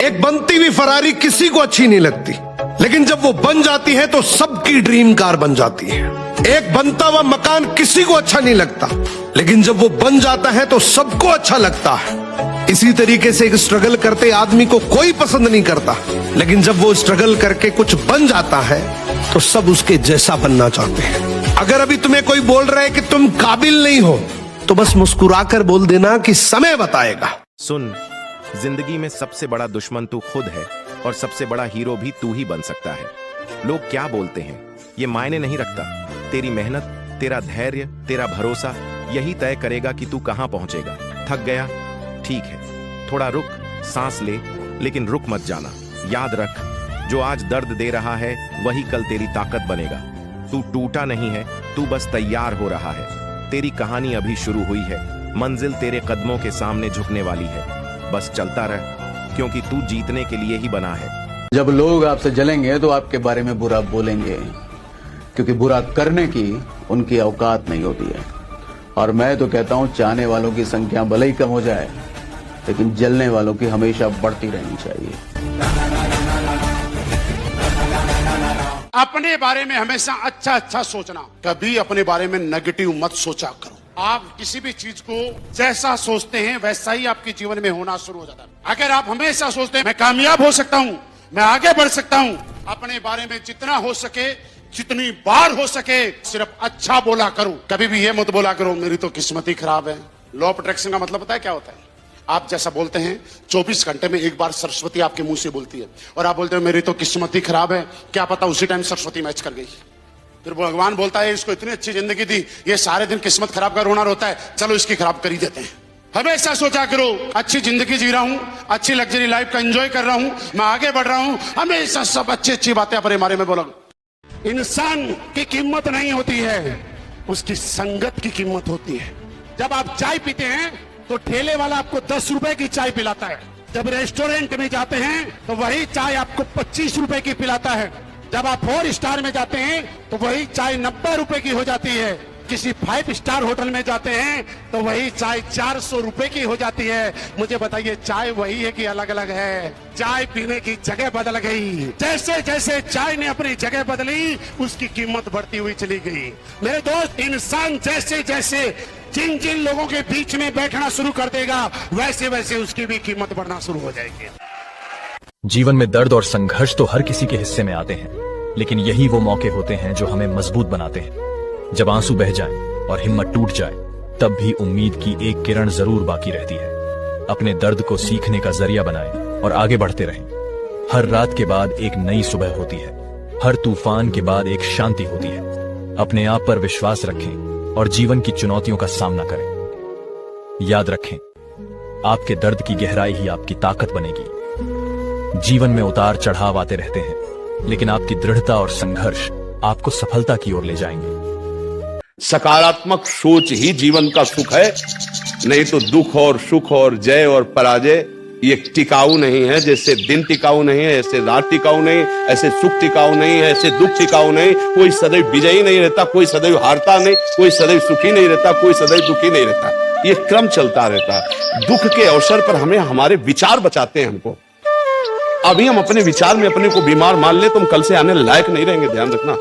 एक बनती हुई फरारी किसी को अच्छी नहीं लगती, लेकिन जब वो बन जाती है तो सबकी ड्रीम कार बन जाती है। एक बनता हुआ मकान किसी को अच्छा नहीं लगता, लेकिन जब वो बन जाता है तो सबको अच्छा लगता है। इसी तरीके से एक स्ट्रगल करते आदमी को कोई पसंद नहीं करता, लेकिन जब वो स्ट्रगल करके कुछ बन जाता है तो सब उसके जैसा बनना चाहते हैं। अगर अभी तुम्हें कोई बोल रहा है कि तुम काबिल नहीं हो, तो बस मुस्कुराकर बोल देना कि समय बताएगा। सुन, जिंदगी में सबसे बड़ा दुश्मन तू खुद है और सबसे बड़ा हीरो भी तू ही बन सकता है। लोग क्या बोलते हैं ये मायने नहीं रखता। तेरी मेहनत, तेरा धैर्य, तेरा भरोसा यही तय करेगा कि तू कहां पहुंचेगा। थक गया? ठीक है, थोड़ा रुक, सांस ले, लेकिन रुक मत जाना। याद रख, जो आज दर्द दे रहा है वही कल तेरी ताकत बनेगा। तू टूटा नहीं है, तू बस तैयार हो रहा है। तेरी कहानी अभी शुरू हुई है, मंजिल तेरे कदमों के सामने झुकने वाली है। बस चलता रह, क्योंकि तू जीतने के लिए ही बना है। जब लोग आपसे जलेंगे तो आपके बारे में बुरा बोलेंगे, क्योंकि बुरा करने की उनकी औकात नहीं होती है। और मैं तो कहता हूं, चाहने वालों की संख्या भले ही कम हो जाए, लेकिन जलने वालों की हमेशा बढ़ती रहनी चाहिए। अपने बारे में हमेशा अच्छा अच्छा सोचना, कभी अपने बारे में नेगेटिव मत सोचा करो। आप किसी भी चीज को जैसा सोचते हैं वैसा ही आपके जीवन में होना शुरू हो जाता है। अगर आप हमेशा सोचते हैं मैं कामयाब हो सकता हूं, मैं आगे बढ़ सकता हूं, अपने बारे में जितना हो सके, जितनी बार हो सके, सिर्फ अच्छा बोला करो। कभी भी ये मत बोला करो मेरी तो किस्मत ही खराब है। लॉ ऑफ अट्रैक्शन का मतलब पता है क्या होता है? आप जैसा बोलते हैं 24 घंटे में एक बार सरस्वती आपके मुंह से बोलती है, और आप बोलते हो मेरी तो किस्मत ही खराब है। क्या पता उसी टाइम सरस्वती मैच कर गई। फिर भगवान बोलता है इसको इतनी अच्छी जिंदगी दी, ये सारे दिन किस्मत खराब का रोना रोता है, चलो इसकी खराब कर ही देते हैं। हमेशा सोचा करो अच्छी जिंदगी जी रहा हूं, अच्छी लग्जरी लाइफ का एंजॉय कर रहा हूं, मैं आगे बढ़ रहा हूं। हमेशा सब अच्छी अच्छी बातें अपने बारे में बोलो। इंसान की कीमत नहीं होती है, उसकी संगत की कीमत होती है। जब आप चाय पीते हैं तो ठेले वाला आपको 10 रुपए की चाय पिलाता है। जब रेस्टोरेंट में जाते हैं तो वही चाय आपको 25 रुपए की पिलाता है। जब आप 4 स्टार में जाते हैं तो वही चाय 90 रुपए की हो जाती है। किसी 5 स्टार होटल में जाते हैं तो वही चाय 400 रुपए की हो जाती है। मुझे बताइए, चाय वही है कि अलग अलग है? चाय पीने की जगह बदल गई। जैसे जैसे चाय ने अपनी जगह बदली, उसकी कीमत बढ़ती हुई चली गई। मेरे दोस्त, इंसान जैसे जैसे जिन जिन लोगों के बीच में बैठना शुरू कर देगा, वैसे वैसे उसकी भी कीमत बढ़ना शुरू हो जाएगी। जीवन में दर्द और संघर्ष तो हर किसी के हिस्से में आते हैं, लेकिन यही वो मौके होते हैं जो हमें मजबूत बनाते हैं। जब आंसू बह जाएं और हिम्मत टूट जाए, तब भी उम्मीद की एक किरण जरूर बाकी रहती है। अपने दर्द को सीखने का जरिया बनाएं और आगे बढ़ते रहें। हर रात के बाद एक नई सुबह होती है, हर तूफान के बाद एक शांति होती है। अपने आप पर विश्वास रखें और जीवन की चुनौतियों का सामना करें। याद रखें, आपके दर्द की गहराई ही आपकी ताकत बनेगी। जीवन में उतार चढ़ाव आते रहते हैं, लेकिन आपकी दृढ़ता और संघर्ष आपको सफलता की ओर ले जाएंगे। सकारात्मक सोच ही जीवन का सुख है, नहीं तो दुख और सुख और जय और पराजय ये टिकाऊ नहीं है। जैसे दिन टिकाऊ नहीं है, ऐसे रात टिकाऊ नहीं, ऐसे सुख टिकाऊ नहीं है, ऐसे दुख टिकाऊ नहीं। कोई सदैव विजयी नहीं रहता, कोई सदैव हारता नहीं, कोई सदैव सुखी नहीं रहता, कोई सदैव दुखी नहीं रहता। ये क्रम चलता रहता है। दुख के अवसर पर हमें हमारे विचार बचाते हैं हमको। अभी हम अपने विचार में अपने को बीमार मान ले तो हम कल से आने लायक नहीं रहेंगे, ध्यान रखना।